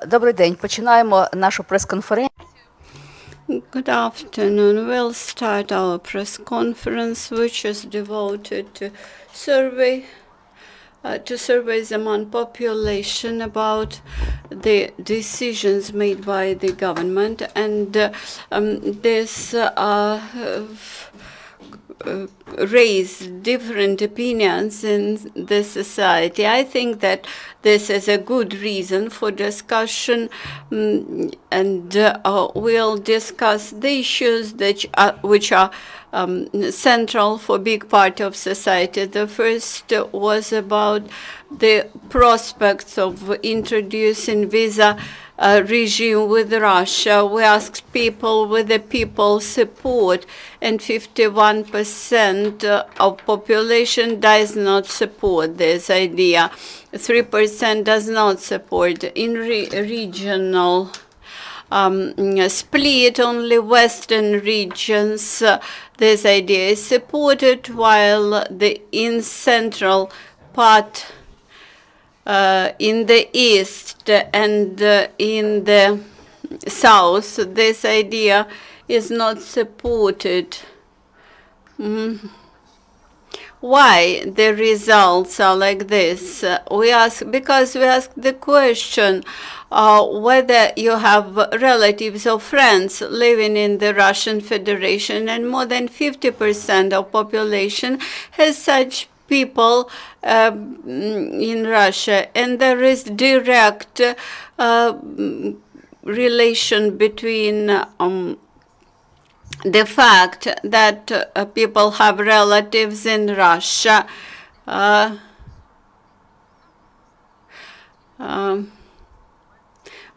Добрий день. Починаємо нашу прес-конференцію. Good afternoon. We'll start our press conference, which is devoted to surveys among population about the decisions made by the government, and this raise different opinions in the society. I think that this is a good reason for discussion, and we'll discuss the issues which are central for big part of society. The first was about the prospects of introducing visa regime with Russia. We asked people whether people support, and 51% of population does not support this idea. 3% does not support. In regional split, only Western regions, this idea is supported, while in central part, in the east and in the south, this idea is not supported. Why the results are like this? Because we ask the question whether you have relatives or friends living in the Russian Federation, and more than 50% of population has such people in Russia, and there is direct relation between the fact that people have relatives in Russia.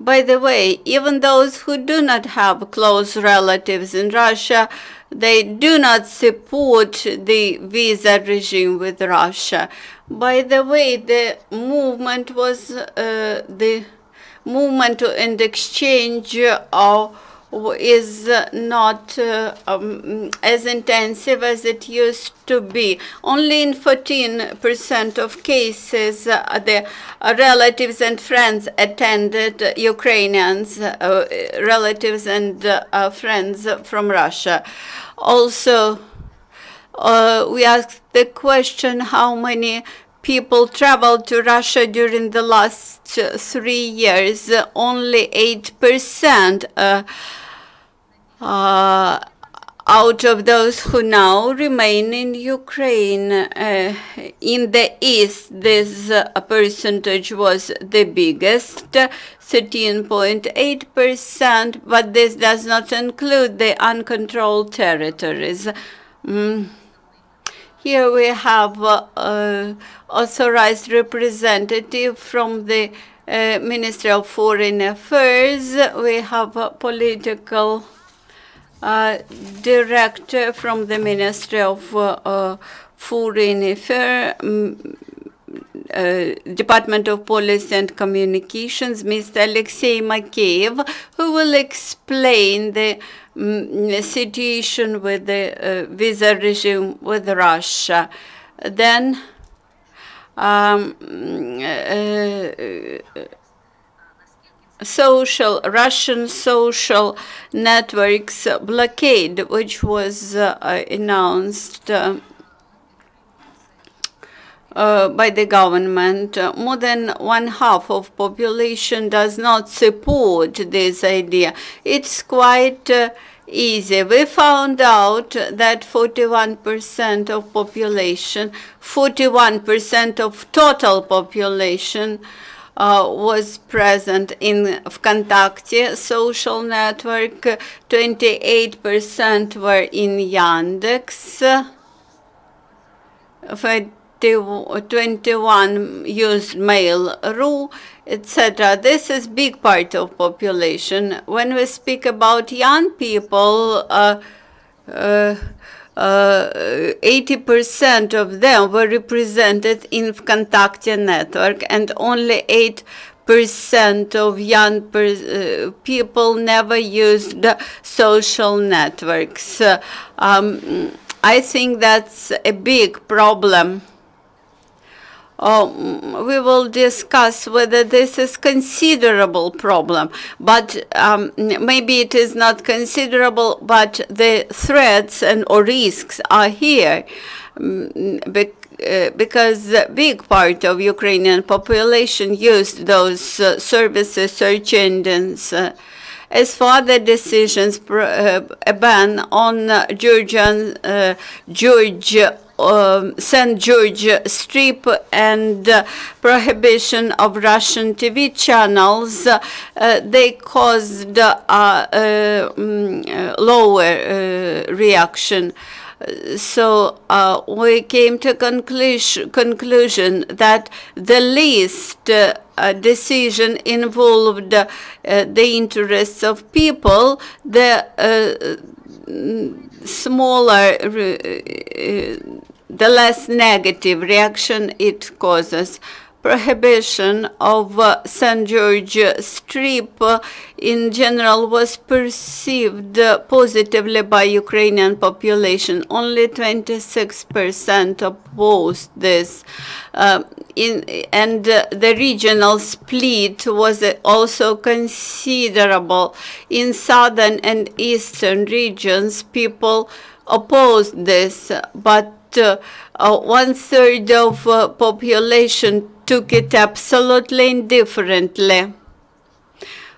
By the way, even those who do not have close relatives in Russia, they do not support the visa regime with Russia. By the way, the movement was the movement and exchange is not as intensive as it used to be. Only in 14% of cases the relatives and friends attended, Ukrainians, relatives and friends from Russia. Also, we asked the question how many people traveled to Russia during the last 3 years. Only 8% out of those who now remain in Ukraine. In the east, this percentage was the biggest, 13.8%, but this does not include the uncontrolled territories. Here we have authorized representative from the Ministry of Foreign Affairs. We have a political director from the Ministry of Foreign Affairs, Department of Policy and Communications, Mr. Oleksii Makieiev, who will explain the situation with the visa regime with Russia. Then Russian social networks blockade, which was announced by the government. More than 1/2 of population does not support this idea. It's quite easy. We found out that 41% of population, 41% of total population was present in Vkontakte social network, 28% were in Yandex, 21 used Mail.ru, etc. This is big part of population. When we speak about young people, 80% of them were represented in Vkontakte network, and only 8% of young people never used social networks. I think that's a big problem. we will discuss whether this is considerable problem, but maybe it is not considerable, but the threats and or risks are here, because a big part of Ukrainian population used those services, search engines. As for other decisions, a ban on St. George Strip and prohibition of Russian TV channels, they caused lower reaction. So we came to conclusion that the least decision involved the interests of people, the smaller, the less negative reaction it causes. Prohibition of St. George Strip in general was perceived positively by Ukrainian population. Only 26% opposed this. And the regional split was also considerable. In southern and eastern regions, people opposed this, but 1/3 of population took it absolutely indifferently.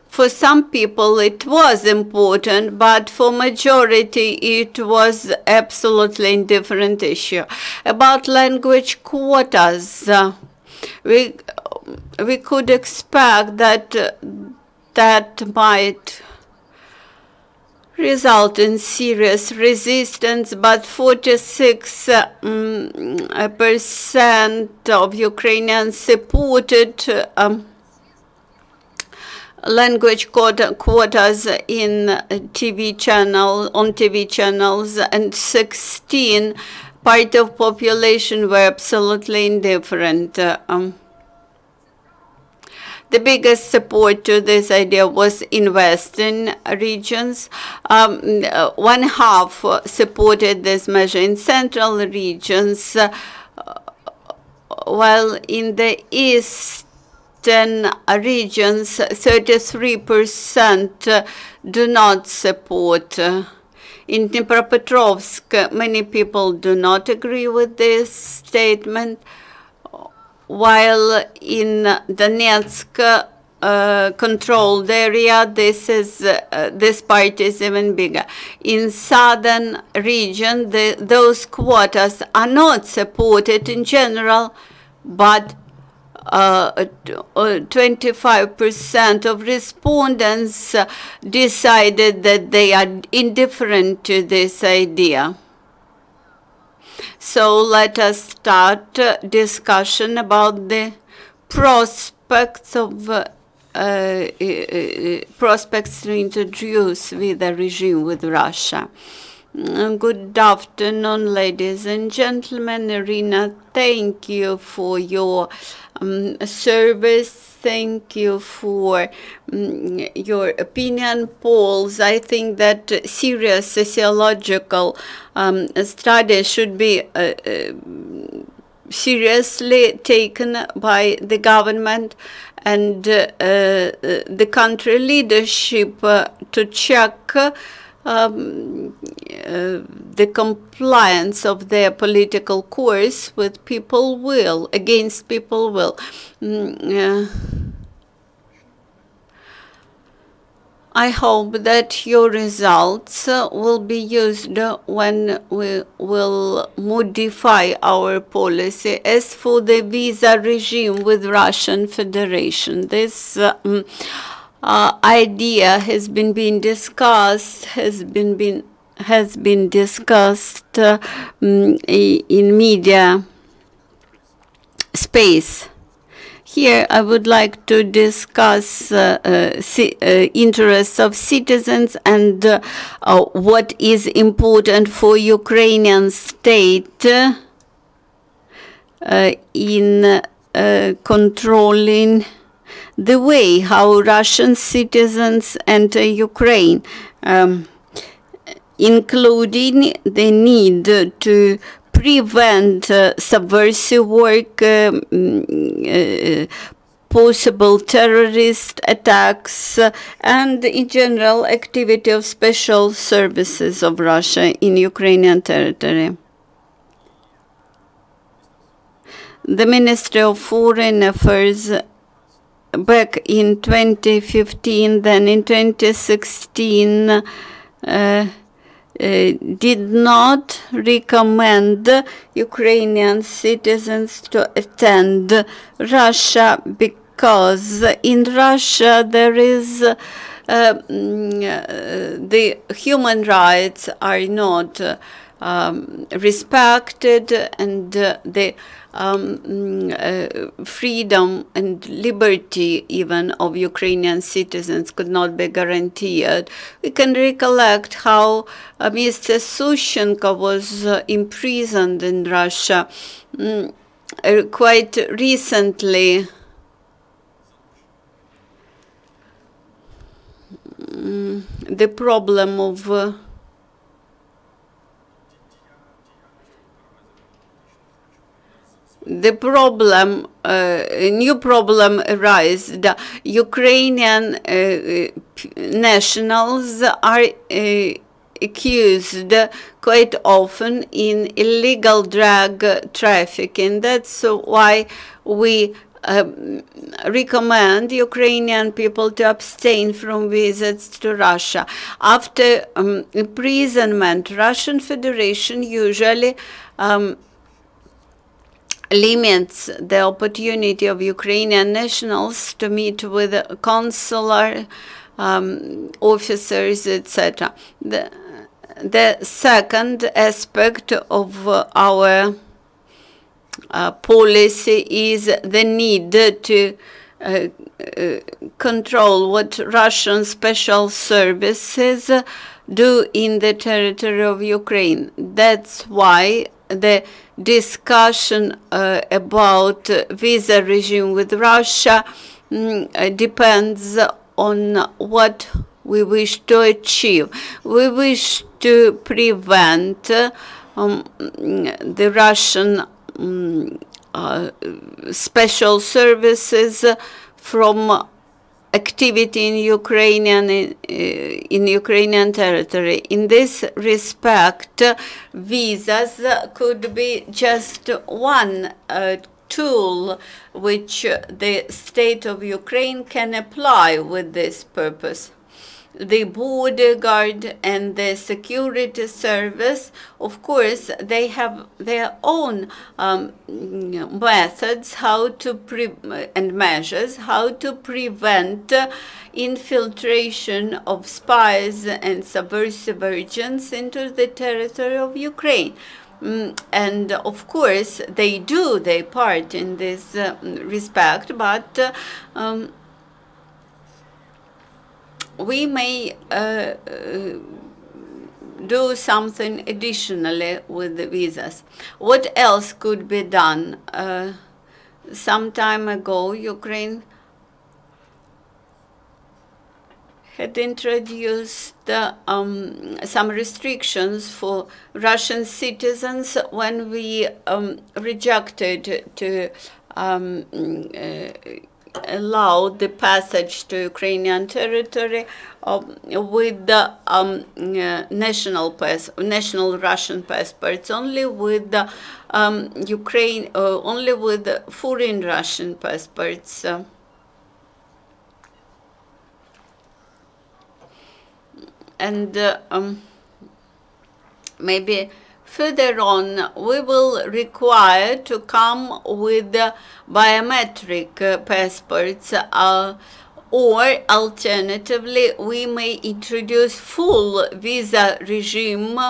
For some people it was important, but for majority it was absolutely indifferent issue. About language quotas, we could expect that might result in serious resistance, but 46% of Ukrainians supported language quotas in TV channels, and 16% part of population were absolutely indifferent. The biggest support to this idea was in western regions. 1/2 supported this measure in central regions, while in the eastern regions, 33% do not support. In Dnipropetrovsk, many people do not agree with this statement, while in Donetsk controlled area, this part is even bigger. In southern region, those quotas are not supported in general, but 25% of respondents decided that they are indifferent to this idea. So let us start discussion about the prospects to introduce with the regime with Russia. Good afternoon, ladies and gentlemen. Iryna, thank you for your service. Thank you for your opinion polls. I think that serious sociological studies should be seriously taken by the government and the country leadership to check the compliance of their political course with people will, against people will. I hope that your results will be used when we will modify our policy. As for the visa regime with Russian Federation, this idea has been being discussed, has been discussed in media space. Here, I would like to discuss interests of citizens and what is important for Ukrainian state in controlling the way how Russian citizens enter Ukraine, including the need to prevent subversive work, possible terrorist attacks, and in general activity of special services of Russia in Ukrainian territory. The Ministry of Foreign Affairs back in 2015, then in 2016, did not recommend Ukrainian citizens to attend Russia because in Russia there is the human rights are not respected, and the freedom and liberty even of Ukrainian citizens could not be guaranteed. We can recollect how Mr. Sushenko was imprisoned in Russia quite recently. The problem of a new problem arose. The Ukrainian nationals are accused quite often in illegal drug trafficking. That's why we recommend Ukrainian people to abstain from visits to Russia. After imprisonment, Russian Federation usually limits the opportunity of Ukrainian nationals to meet with consular officers, etc. The second aspect of our policy is the need to control what Russian special services do in the territory of Ukraine. That's why the discussion about visa regime with Russia depends on what we wish to achieve. We wish to prevent the Russian special services from activity in Ukrainian territory. In this respect, visas could be just one tool which the state of Ukraine can apply with this purpose. The border guard and the security service, of course, they have their own methods and measures how to prevent infiltration of spies and subversive agents into the territory of Ukraine. And of course, they do their part in this respect, but we may do something additionally with the visas. What else could be done? Some time ago, Ukraine had introduced some restrictions for Russian citizens when we rejected to allow the passage to Ukrainian territory with the national Russian passports, only with the only with foreign Russian passports. And maybe further on, we will require to come with biometric passports, or alternatively, we may introduce full visa regime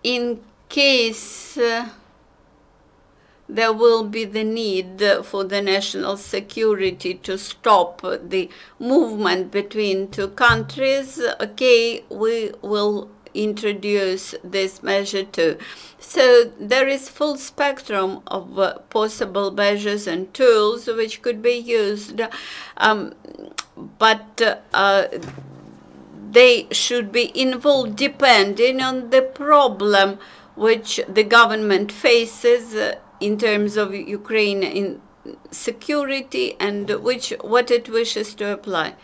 in case there will be the need for the national security to stop the movement between two countries. Okay, we will introduce this measure too. So there is full spectrum of possible measures and tools which could be used, but they should be involved depending on the problem which the government faces in terms of Ukraine in security and what it wishes to apply.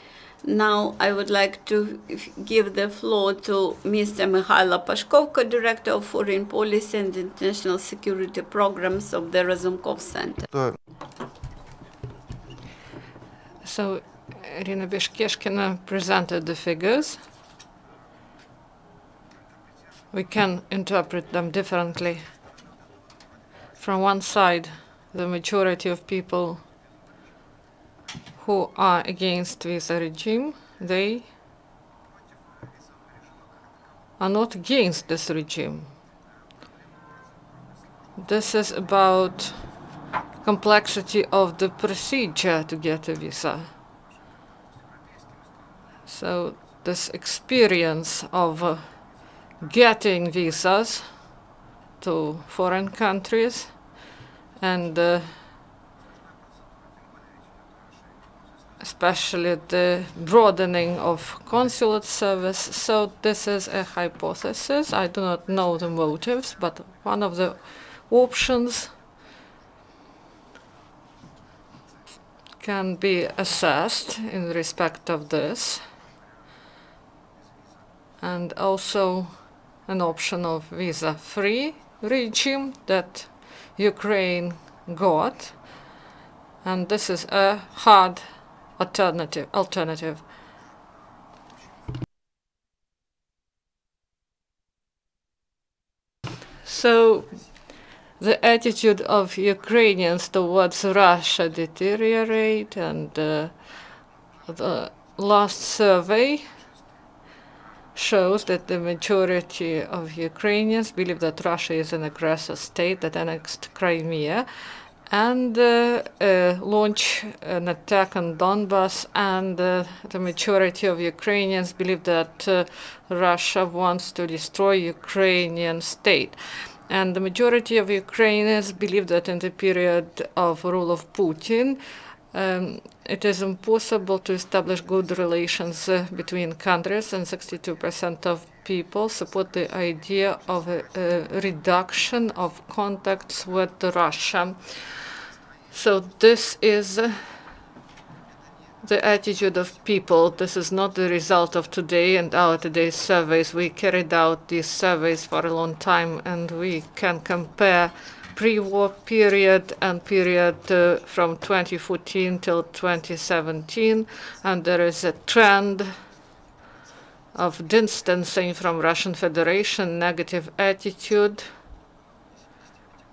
Now I would like to give the floor to Mr. Mykhailo Pashkov, Co-Director of Foreign Policy and International Security Programs of the Razumkov Centre. So Iryna Bekeshkina presented the figures. We can interpret them differently. From one side, the majority of people who are against this regime, they are not against this regime. This is about complexity of the procedure to get a visa. So this experience of getting visas to foreign countries and especially the broadening of consulate service. So this is a hypothesis. I do not know the motives, but one of the options can be assessed in respect of this, and also an option of visa-free regime that Ukraine got, and this is a hard alternative. So the attitude of Ukrainians towards Russia deteriorate, and the last survey shows that the majority of Ukrainians believe that Russia is an aggressor state that annexed Crimea and launch an attack on Donbass, and the majority of Ukrainians believe that Russia wants to destroy Ukrainian state. And the majority of Ukrainians believe that in the period of rule of Putin, it is impossible to establish good relations between countries, and 62% of people support the idea of a reduction of contacts with Russia. So this is the attitude of people. This is not the result of today and our today's surveys. We carried out these surveys for a long time, and we can compare pre-war period and period from 2014 till 2017, and there is a trend of distancing from Russian Federation, negative attitude,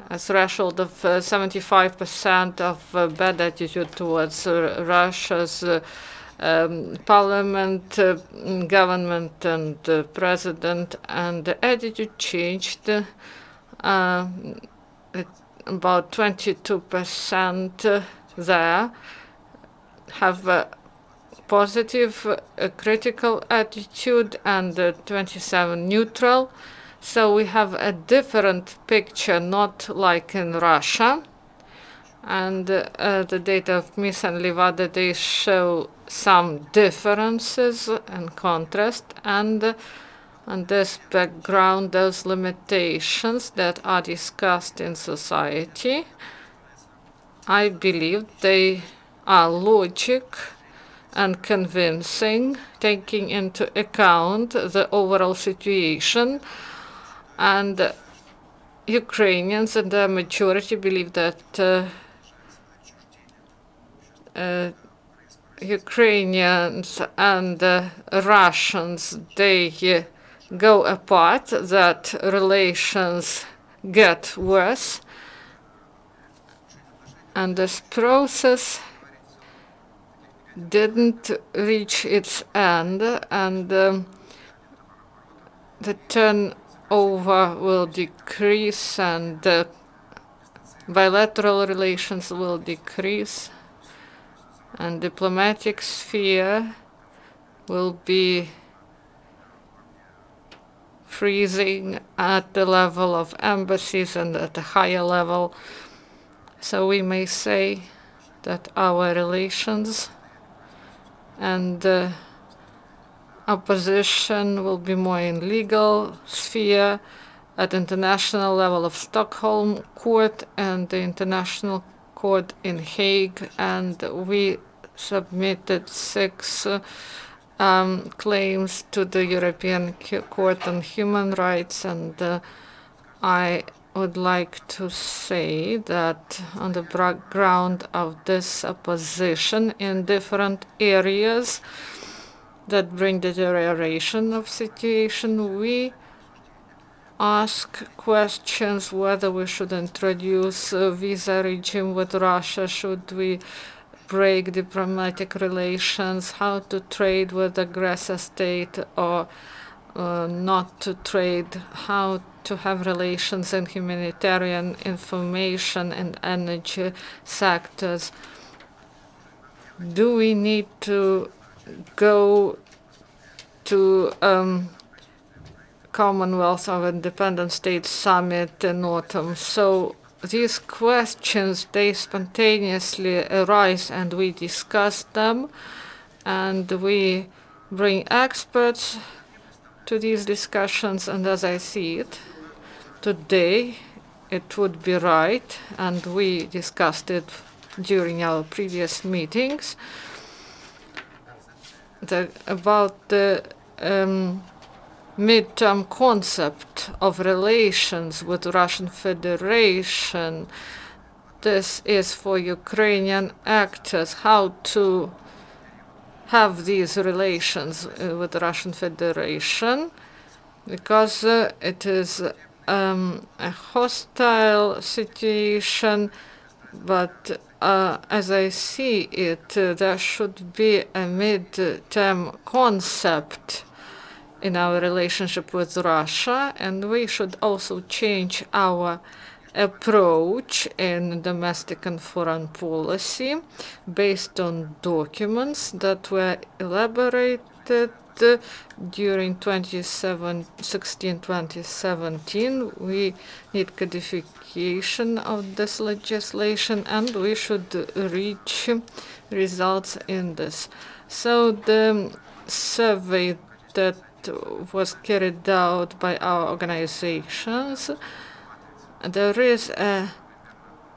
a threshold of 75% of bad attitude towards Russia's parliament, government, and president, and the attitude changed. About 22% there have a positive critical attitude, and 27 neutral. So we have a different picture, not like in Russia. And the data of Mies and Levada, they show some differences and contrast, and on this background, those limitations that are discussed in society, I believe they are logic and convincing, taking into account the overall situation. And Ukrainians and the majority believe that Ukrainians and Russians, they go apart, that relations get worse, and this process didn't reach its end, and the turnover will decrease, and the bilateral relations will decrease, and diplomatic sphere will be freezing at the level of embassies and at a higher level. So we may say that our relations and opposition will be more in legal sphere at international level of Stockholm Court and the International Court in Hague, and we submitted 6 claims to the European Court on Human Rights, and I would like to say that on the background of this opposition in different areas that bring deterioration of situation, we ask questions whether we should introduce a visa regime with Russia, should we break diplomatic relations, how to trade with aggressor state or not to trade, how to have relations in humanitarian, information and energy sectors. Do we need to go to Commonwealth of Independent States Summit in autumn? So these questions, they spontaneously arise and we discuss them, and we bring experts to these discussions, and as I see it today, it would be right, and we discussed it during our previous meetings, about the midterm concept of relations with Russian Federation. This is for Ukrainian actors, how to have these relations with the Russian Federation, because it is a hostile situation, but as I see it, there should be a mid-term concept in our relationship with Russia, and we should also change our approach in domestic and foreign policy based on documents that were elaborated during 2016-2017. We need codification of this legislation, and we should reach results in this. So the survey that was carried out by our organizations, there is a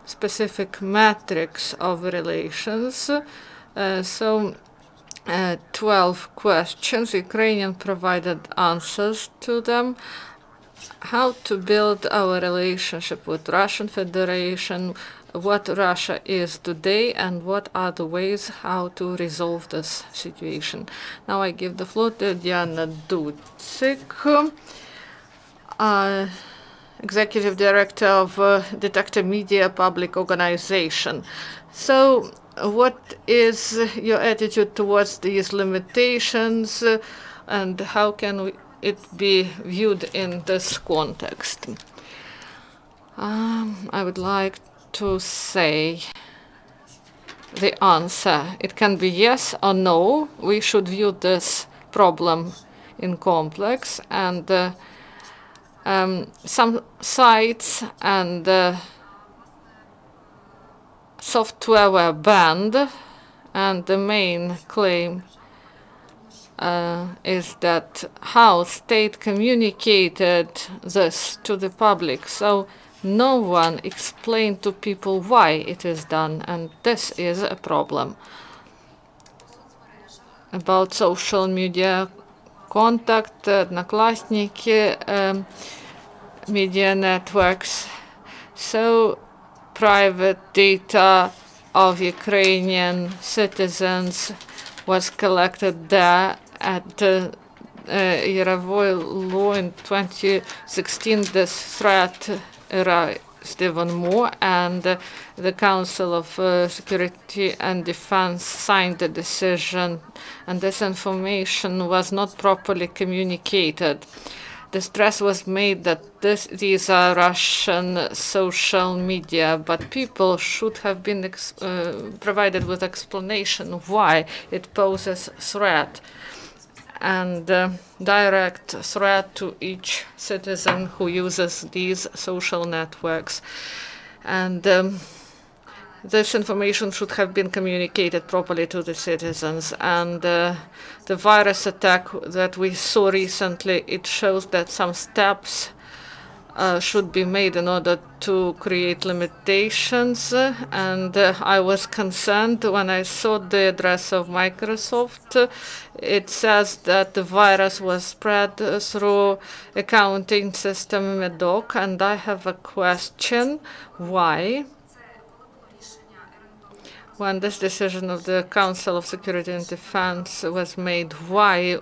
specific matrix of relations. 12 questions. Ukrainian provided answers to them. How to build our relationship with Russian Federation, what Russia is today, and what are the ways how to resolve this situation. Now I give the floor to Diana Dutsyk, Executive Director of Detector Media Public Organization. So what is your attitude towards these limitations, and how can it be viewed in this context? I would like to say the answer. It can be yes or no. We should view this problem in complex, and some sites and software were banned, and the main claim is that how state communicated this to the public. So no one explained to people why it is done, and this is a problem. About social media contact, Одноклассники, media networks. So private data of Ukrainian citizens was collected there. At Yarovoi law in 2016, this threat raised even more, and the Council of Security and Defense signed the decision, and this information was not properly communicated. The stress was made that these are Russian social media, but people should have been provided with explanation why it poses threat, and direct threat to each citizen who uses these social networks. And this information should have been communicated properly to the citizens. And the virus attack that we saw recently, it shows that some steps should be made in order to create limitations. And I was concerned when I saw the address of Microsoft. It says that the virus was spread through accounting system Medoc. And I have a question: why? When this decision of the Council of Security and Defense was made, why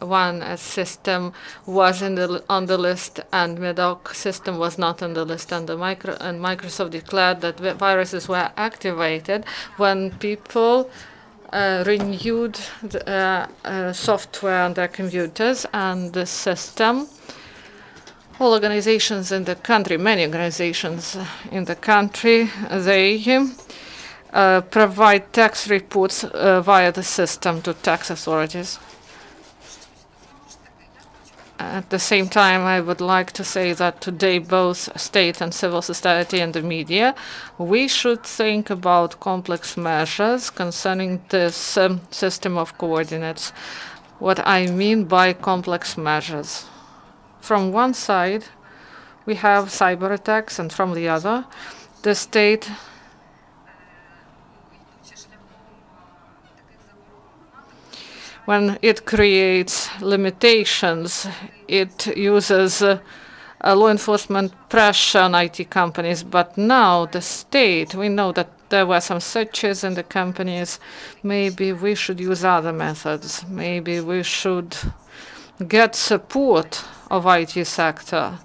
one system was on the list and Medoc system was not on the list? And Microsoft declared that viruses were activated when people renewed the software on their computers and the system. All organizations in the country, many organizations in the country, they provide tax reports via the system to tax authorities. At the same time, I would like to say that today both state and civil society and the media, we should think about complex measures concerning this system of coordinates. What I mean by complex measures. From one side, we have cyber attacks, and from the other, the state when it creates limitations, it uses law enforcement pressure on IT companies. But now the state, we know that there were some searches in the companies. Maybe we should use other methods. Maybe we should get support of IT sector.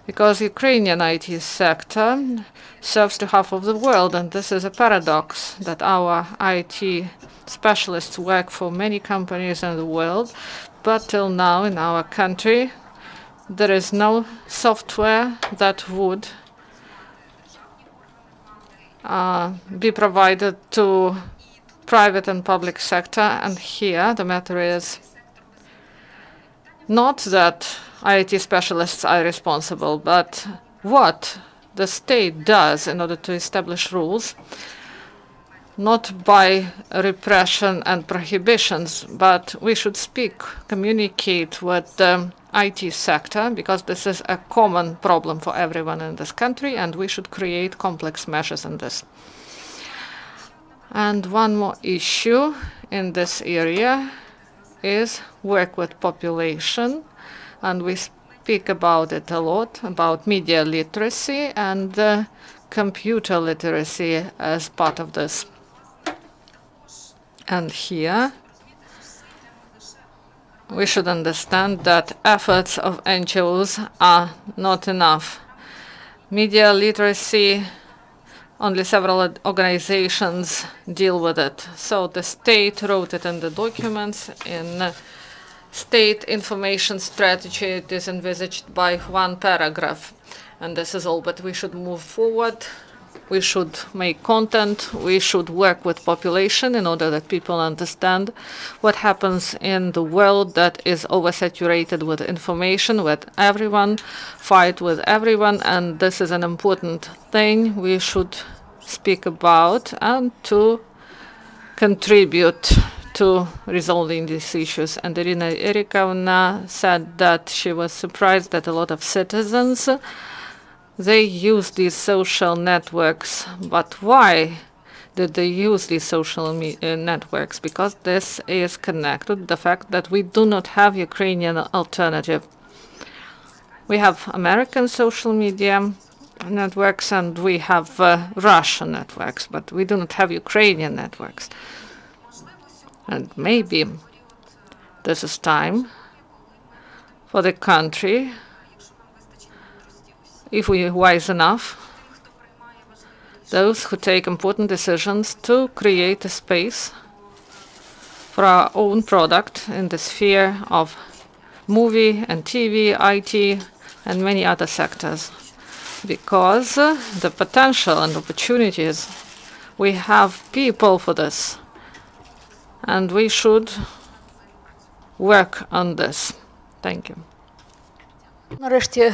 Because Ukrainian IT sector serves to half of the world, and this is a paradox that our IT specialists work for many companies in the world, but till now in our country there is no software that would be provided to private and public sector. And here the matter is not that IT specialists are responsible, but what the state does in order to establish rules, not by repression and prohibitions, but we should communicate with the IT sector, because this is a common problem for everyone in this country, and we should create complex measures in this. And one more issue in this area is work with population, and we speak about it a lot, about media literacy and computer literacy as part of this. And here we should understand that efforts of NGOs are not enough. Media literacy, only several organizations deal with it. So the state wrote it in the documents. In state information strategy, it is envisaged by one paragraph. And this is all, but we should move forward. We should make content. We should work with population in order that people understand what happens in the world that is oversaturated with information, with everyone, fight with everyone. And this is an important thing we should speak about and to contribute to resolving these issues. And Iryna said that she was surprised that a lot of citizens, they use these social networks. But why did they use these social networks? Because this is connected to the fact that we do not have Ukrainian alternative. We have American social media networks and we have Russian networks, but we do not have Ukrainian networks. And maybe this is time for the country, if we are wise enough, those who take important decisions, to create a space for our own product in the sphere of movie and TV, IT, and many other sectors. Because the potential and opportunities, we have people for this, and we should work on this. Thank you. Нарешті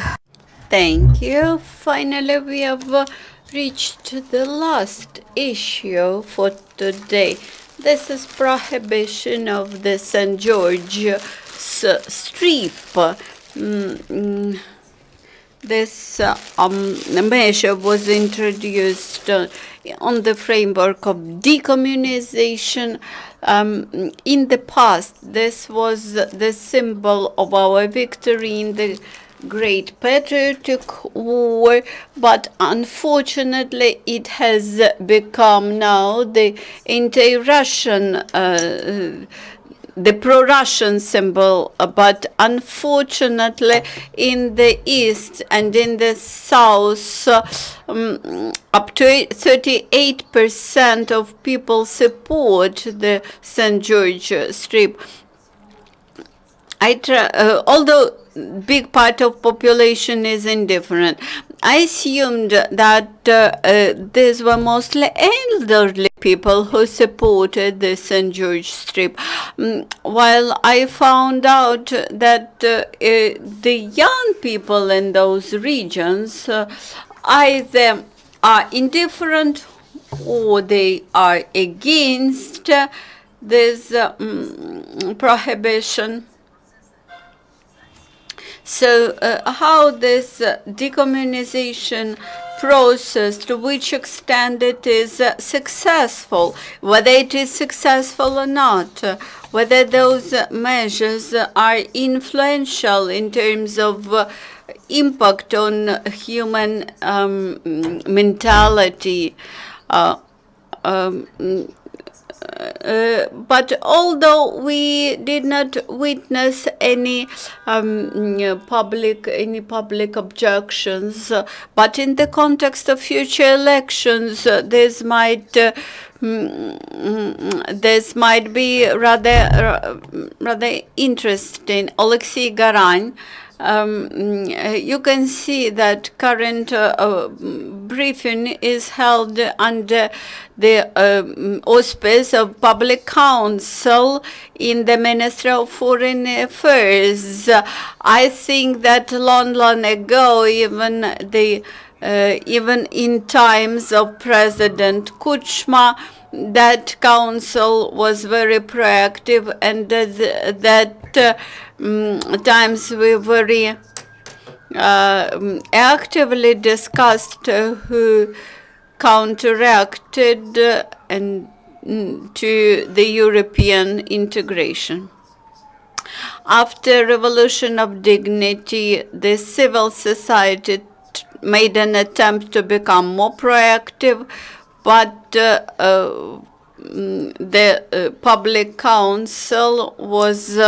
Thank you. Finally, we have reached the last issue for today. This is prohibition of the St. George's strip. This measure was introduced on the framework of decommunization. In the past, this was the symbol of our victory in the Great Patriotic War, but unfortunately it has become now the anti-Russian, the pro-Russian symbol, but unfortunately in the east and in the south, up to 38% of people support the St. George strip. Although big part of population is indifferent, I assumed that these were mostly elderly people who supported the St. George strip, while I found out that the young people in those regions either are indifferent or they are against this prohibition. So how this decommunization process, to which extent it is successful, whether it is successful or not, whether those measures are influential in terms of impact on human mentality. But although we did not witness any public objections, but in the context of future elections, this might be rather interesting. Oleksii Haran. You can see that current briefing is held under the auspice of Public Council in the Ministry of Foreign Affairs. I think that long ago, even in times of President Kuchma, that council was very proactive, and that times we very actively discussed who counteracted and to the European integration. After Revolution of Dignity, the civil society made an attempt to become more proactive, but the Public Council was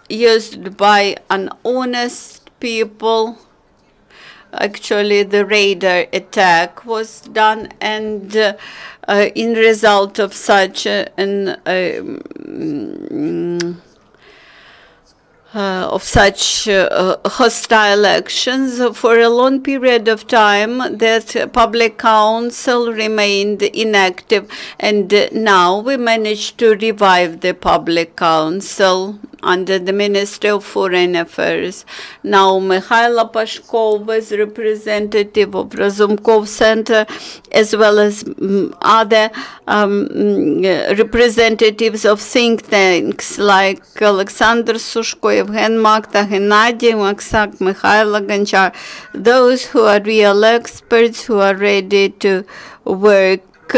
used by honest people. Actually, the radar attack was done, and in result of such hostile actions for a long period of time, that Public Council remained inactive, and now we managed to revive the Public Council under the Ministry of Foreign Affairs. Now Mykhailo Pashkov is representative of Razumkov Centre, as well as other representatives of think tanks like Alexander Sushko, Evgen Makta, Gennady Maksak, Mykhailo Gonchar, those who are real experts, who are ready to work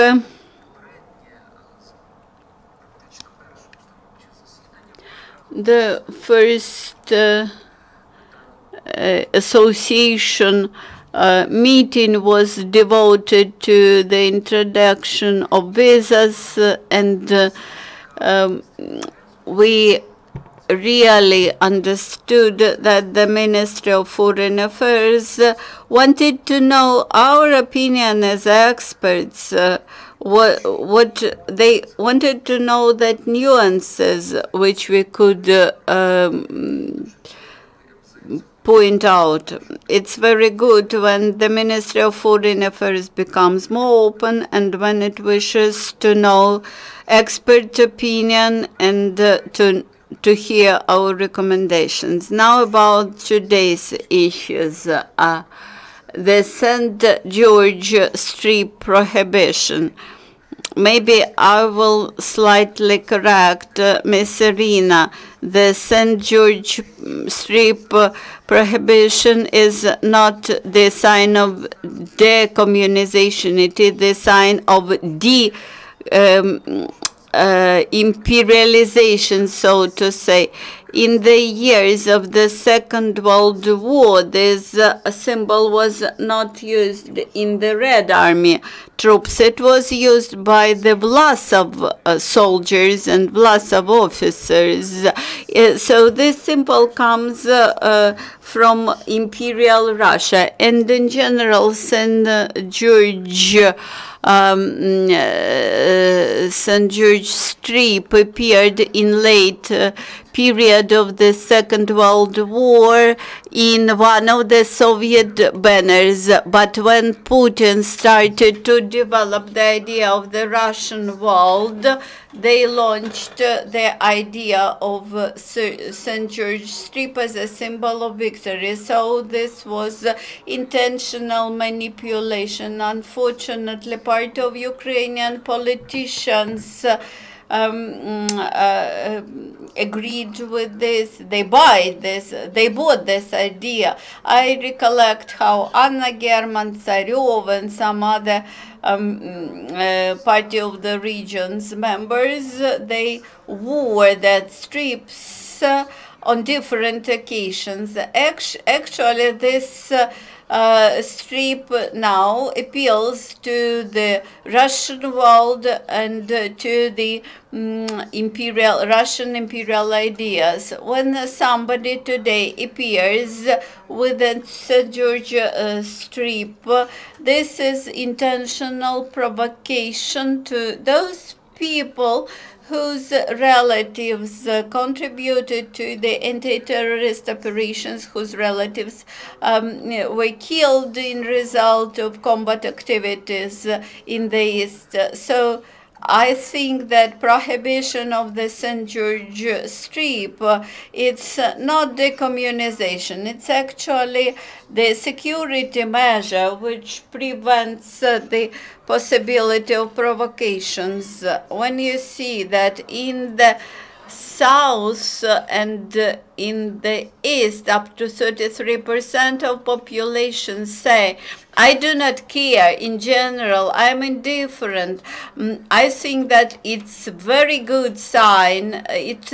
the first association meeting was devoted to the introduction of visas, and we really understood that the Ministry of Foreign Affairs wanted to know our opinion as experts. What they wanted to know, that nuances which we could point out. It's very good when the Ministry of Foreign Affairs becomes more open, and when it wishes to know expert opinion and to hear our recommendations. Now about today's issues. the St. George Street prohibition. Maybe I will slightly correct Miss Iryna. The St. George Street prohibition is not the sign of decommunization. It is the sign of imperialization, so to say. In the years of the Second World War, this symbol was not used in the Red Army troops. It was used by the Vlasov soldiers and Vlasov officers. So this symbol comes from Imperial Russia. And in general, St. George Street appeared in late period of the Second World War in one of the Soviet banners. But when Putin started to develop the idea of the Russian world, they launched the idea of St. George Street as a symbol of victory. So this was intentional manipulation. Unfortunately, part of Ukrainian politicians agreed with this. They bought this idea. I recollect how Anna German, Tsarov, and some other party of the region's members, they wore that strips on different occasions. Actually, this strip now appeals to the Russian world and to the Russian imperial ideas. When somebody today appears with a St. George strip, this is intentional provocation to those people whose relatives contributed to the anti-terrorist operations, whose relatives were killed in result of combat activities in the East. So I think that prohibition of the St. George Street, it's not decommunization. It's actually the security measure which prevents the possibility of provocations. When you see that in the south and in the east, up to 33% of population say, I do not care, in general, I'm indifferent. I think that it's a very good sign. It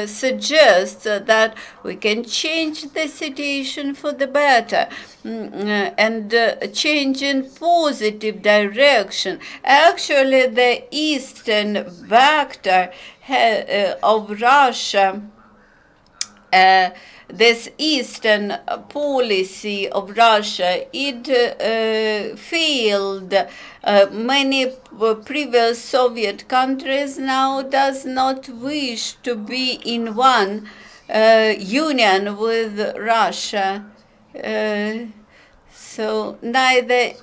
suggests that we can change the situation for the better and change in positive direction. Actually, the eastern vector of Russia, this eastern policy of Russia, it failed. Many previous Soviet countries now does not wish to be in one union with Russia. So neither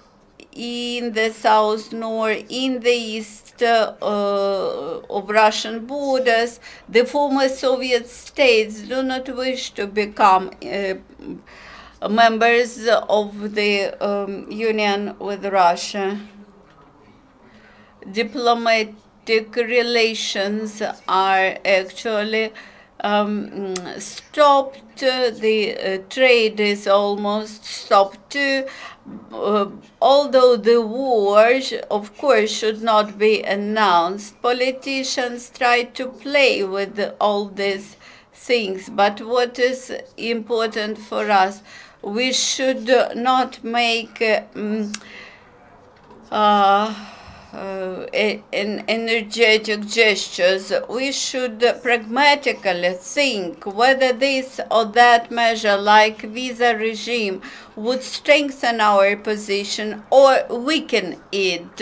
in the south nor in the east of Russian borders, the former Soviet states do not wish to become members of the union with Russia. Diplomatic relations are actually stopped. The trade is almost stopped too. Although the war, of course, should not be announced, politicians try to play with all these things. But what is important for us, we should not make energetic gestures. We should pragmatically think whether this or that measure, like visa regime, would strengthen our position or weaken it.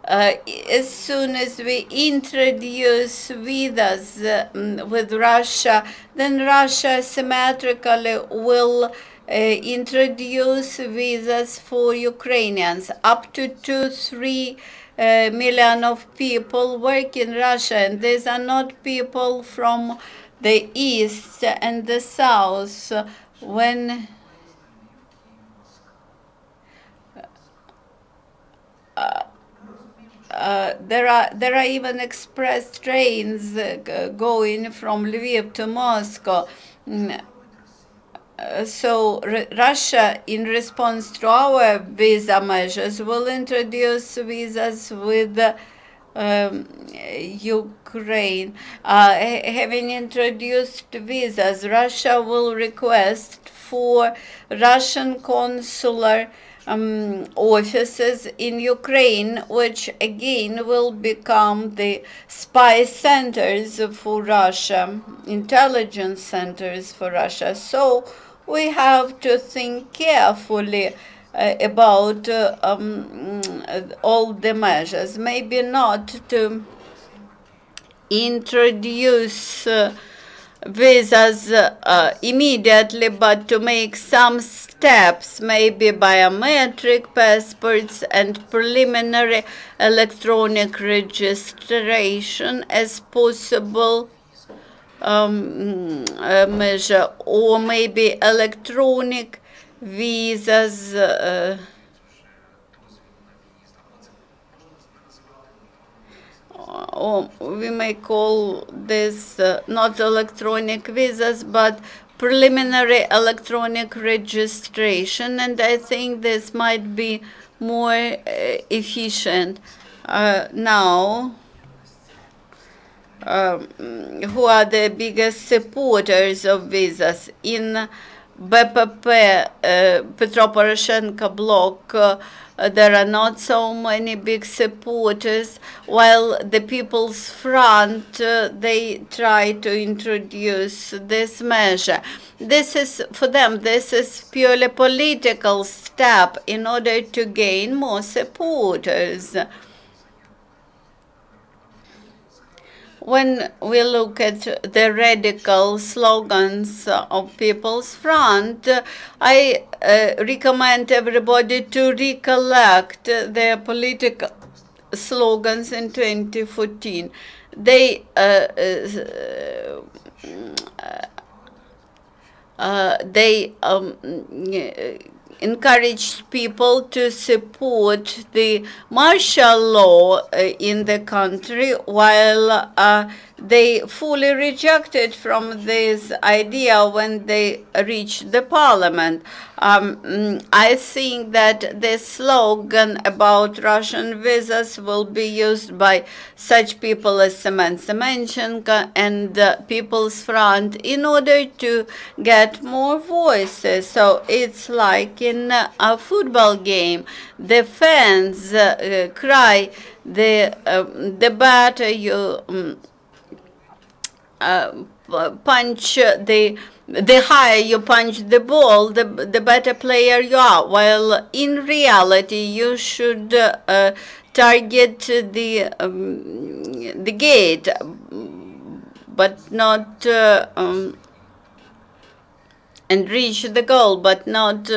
As soon as we introduce visas with Russia, then Russia symmetrically will introduce visas for Ukrainians. Up to 2-3 million of people work in Russia, and these are not people from the east and the south. When there are even express trains going from Lviv to Moscow. So Russia, in response to our visa measures, will introduce visas with Ukraine. Having introduced visas, Russia will request for Russian consular offices in Ukraine, which again will become the spy centers for Russia, intelligence centers for Russia. So we have to think carefully about all the measures. Maybe not to introduce visas immediately, but to make some steps, maybe biometric passports and preliminary electronic registration as possible measure, or maybe electronic visas. Or we may call this not electronic visas, but preliminary electronic registration, and I think this might be more efficient. Now, who are the biggest supporters of visas? In BPP, Petro Poroshenko bloc, there are not so many big supporters, while the People's Front, they try to introduce this measure. This is, for them, this is purely political step in order to gain more supporters. When we look at the radical slogans of People's Front, I recommend everybody to recollect their political slogans in 2014. They encouraged people to support the martial law in the country, while they fully rejected from this idea when they reached the parliament. I think that the slogan about Russian visas will be used by such people as Semen Semenchenko and People's Front in order to get more voices. So it's like in a football game, the fans cry, the better you punch the higher you punch the ball, the better player you are. While in reality, you should target the gate, but not and reach the goal, but not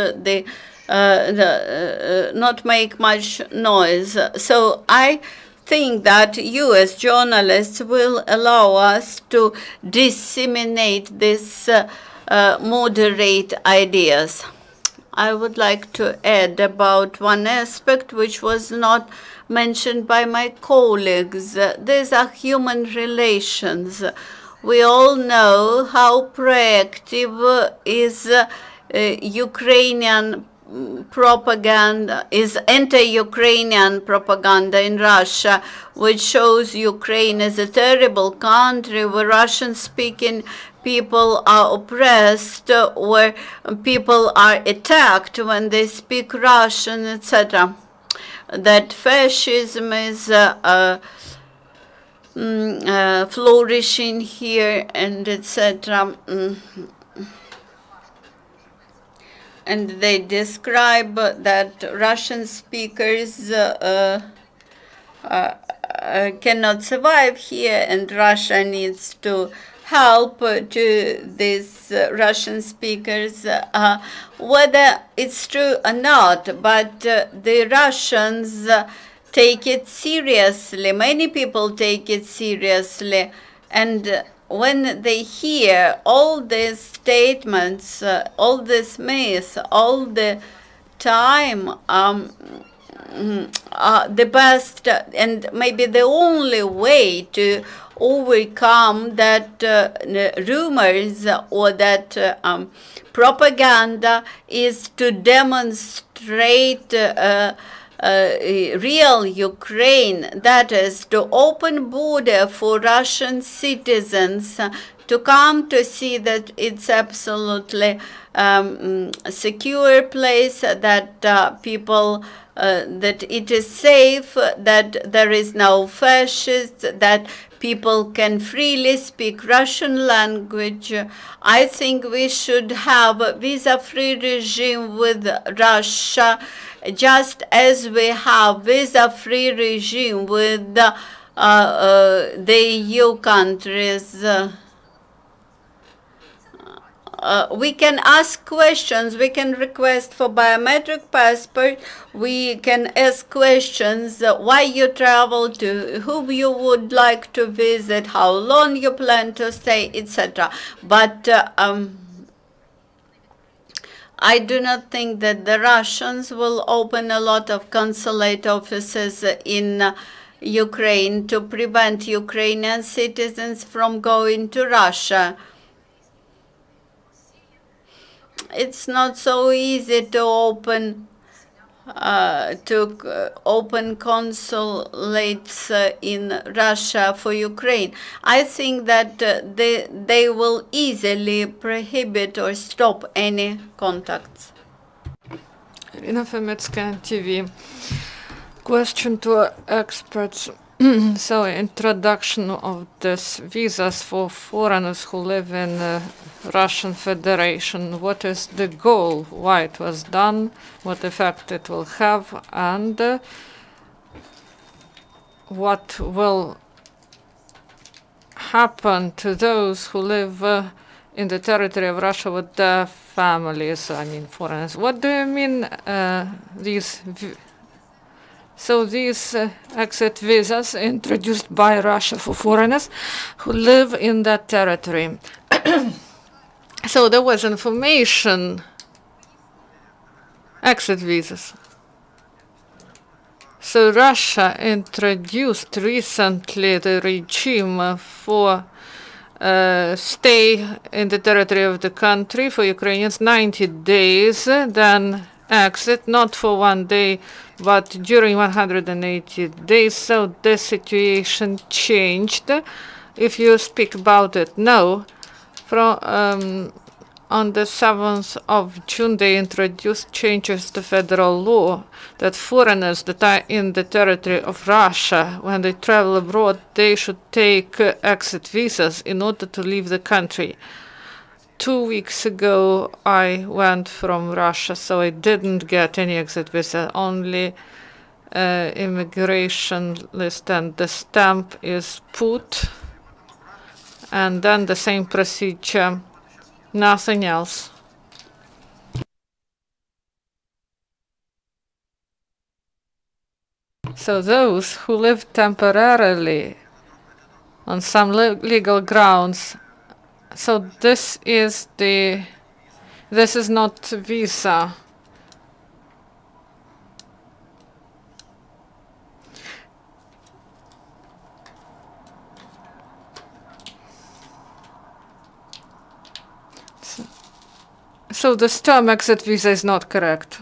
not make much noise. So I think that you as journalists will allow us to disseminate these moderate ideas. I would like to add about one aspect which was not mentioned by my colleagues. These are human relations. We all know how proactive is Ukrainian propaganda, is anti-Ukrainian propaganda in Russia, which shows Ukraine as a terrible country where Russian-speaking people are oppressed, where people are attacked when they speak Russian, etc. That fascism is flourishing here, and etc. And they describe that Russian speakers cannot survive here, and Russia needs to help to these Russian speakers, whether it's true or not, but the Russians take it seriously. Many people take it seriously, and when they hear all these statements, all this myth, all the time, the best and maybe the only way to overcome that rumors or that propaganda is to demonstrate real Ukraine, that is to open border for Russian citizens to come to see that it's absolutely secure place, that people that it is safe, that there is no fascists, that people can freely speak Russian language. I think we should have a visa-free regime with Russia, just as we have visa-free regime with the EU countries. We can ask questions, we can request for biometric passport, we can ask questions, why you travel, to whom you would like to visit, how long you plan to stay, etc. But I do not think that the Russians will open a lot of consulate offices in Ukraine to prevent Ukrainian citizens from going to Russia. It's not so easy to open consulates in Russia for Ukraine. I think that they will easily prohibit or stop any contacts. Iryna Femetsky, TV. Question to experts. So, introduction of this visas for foreigners who live in Russian Federation. What is the goal? Why it was done? What effect it will have? And what will happen to those who live in the territory of Russia with their families? I mean, foreigners. What do you mean these? So these exit visas introduced by Russia for foreigners who live in that territory. So there was information, exit visas. So Russia introduced recently the regime for stay in the territory of the country for Ukrainians 90 days, then exit, not for 1 day, but during 180 days. So the situation changed. If you speak about it now, from on the 7th of June, they introduced changes to federal law that foreigners that are in the territory of Russia, when they travel abroad, they should take exit visas in order to leave the country. 2 weeks ago, I went from Russia, so I didn't get any exit visa, only immigration list, and the stamp is put, and then the same procedure, nothing else. So those who live temporarily on some legal grounds, so this is not visa. So this term exit visa is not correct.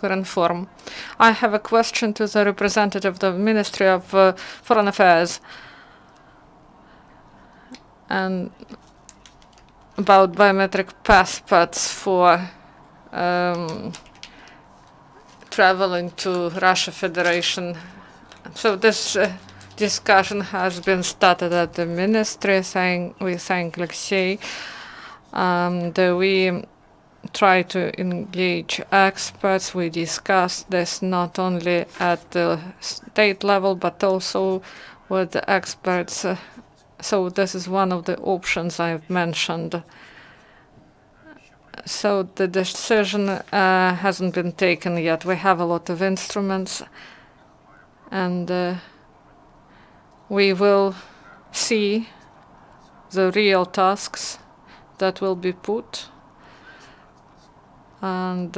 Inform. I have a question to the representative of the Ministry of Foreign Affairs and about biometric passports for traveling to Russia Federation. So this discussion has been started at the ministry. We thank Oleksii. We try to engage experts. We discuss this not only at the state level, but also with the experts. So this is one of the options I've mentioned. So the decision hasn't been taken yet. We have a lot of instruments, and we will see the real tasks that will be put and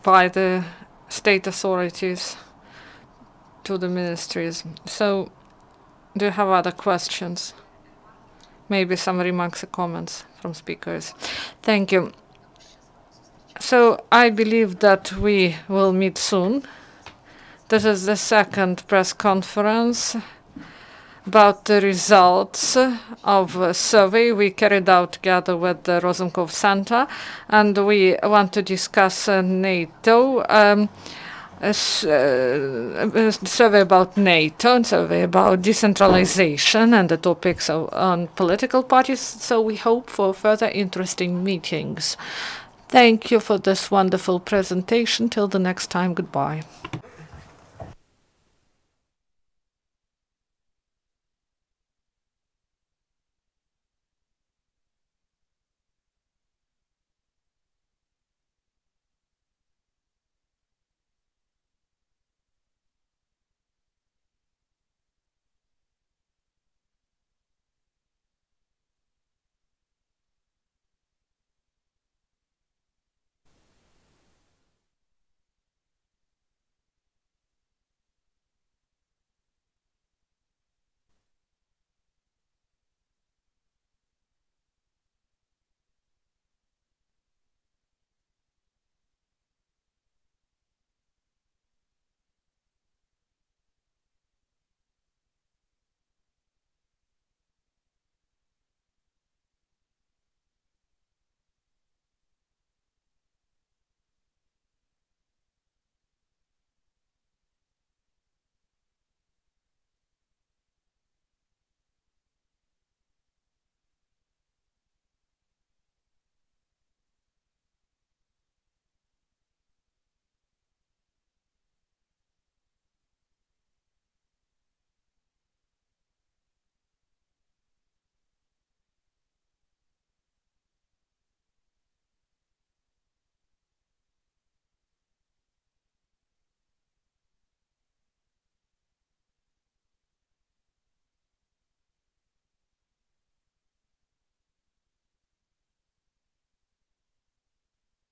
by the state authorities to the ministries. So, do you have other questions? Maybe some remarks or comments from speakers. Thank you. So I believe that we will meet soon. This is the second press conference about the results of a survey we carried out together with the Razumkov Centre, and we want to discuss NATO, a survey about NATO, and survey about decentralization and the topics on political parties. So we hope for further interesting meetings. Thank you for this wonderful presentation. Till the next time, goodbye.